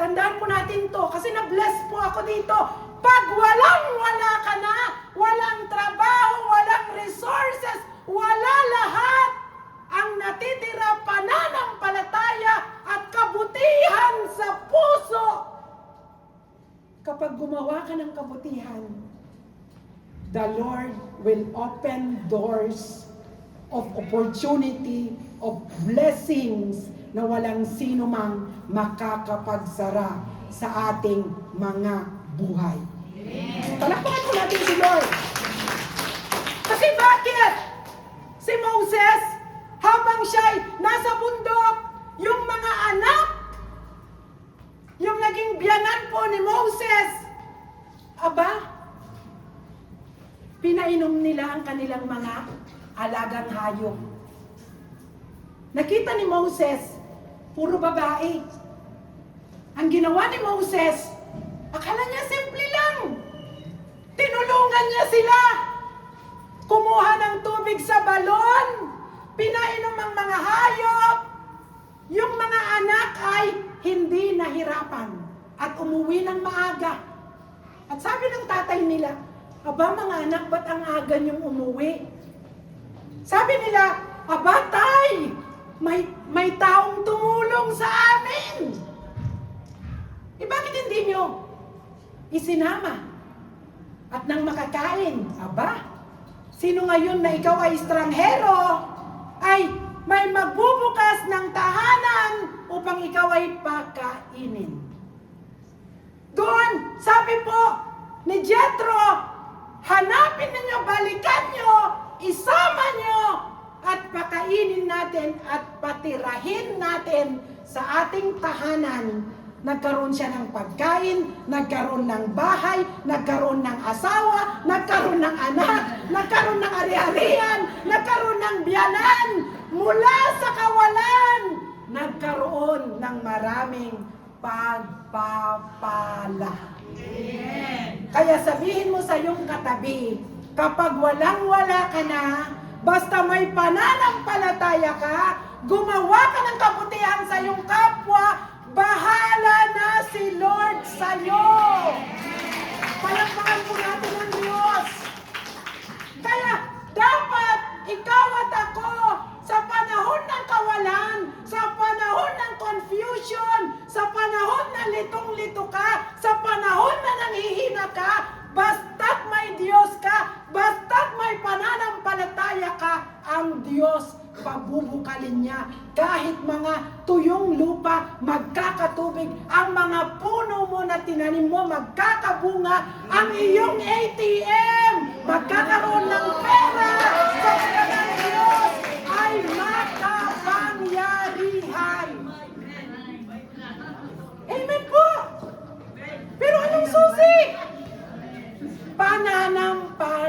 Tandaan po natin to kasi na-bless po ako dito. Pag wala ka na, walang trabaho, walang resources, wala lahat, ang natitira pananampalataya at kabutihan sa puso. Kapag gumawa ka ng kabutihan, the Lord will open doors of opportunity, of blessings na walang sino mang makakapagsara sa ating mga buhay. Palakpakan po natin si Lord. Kasi bakit? Si Moses, habang siya'y nasa bundok, yung mga anak, yung naging biyanan po ni Moses, pinainom nila ang kanilang mga alagang hayop. Nakita ni Moses, puro babae. Ang ginawa ni Moses, akala niya simple lang. Tinulungan niya sila. Kumuha ng tubig sa balon, pinainom ang mga hayop. Yung mga anak ay hindi nahirapan at umuwi ng maaga. At sabi ng tatay nila, mga anak, ba't ang aga niyong umuwi? Sabi nila, tay, may taong tumulong sa amin. Bakit hindi niyo isinama? At nang makakain, sino ngayon na ikaw ay estranghero, ay may magbubukas ng tahanan upang ikaw ay pakainin. Doon, sabi po ni Jethro, hanapin ninyo, balikan nyo, isama nyo, at pakainin natin at patirahin natin sa ating tahanan. Nagkaroon siya ng pagkain, nagkaroon ng bahay, nagkaroon ng asawa, nagkaroon ng anak, nagkaroon ng ari-arian, nagkaroon ng biyanan, mula sa kawalan, nagkaroon ng maraming pagpapala. Kaya sabihin mo sa iyong katabi, kapag walang-wala ka na, basta may pananampalataya ka, gumawa ka ng kabutihan sa iyong kapwa, bahala na si Lord sa iyo. Palakpakan po natin ang Diyos. Kaya dapat ikaw at ako sa panahon ng kawalan, sa panahon ng confusion, sa panahon na litong-lito ka, sa panahon na nanghihina ka, basta't may Diyos ka, basta't may pananampalataya ka, ang Diyos pabubukalin niya. Kahit mga tuyong lupa magkakatubig, ang mga puno mo na tinanim mo magkakabunga, ang iyong ATM magkakaroon ng pera sa pera ng Diyos ay makapangyarihan. Amen po! Pero anong susi? Pananampalataya.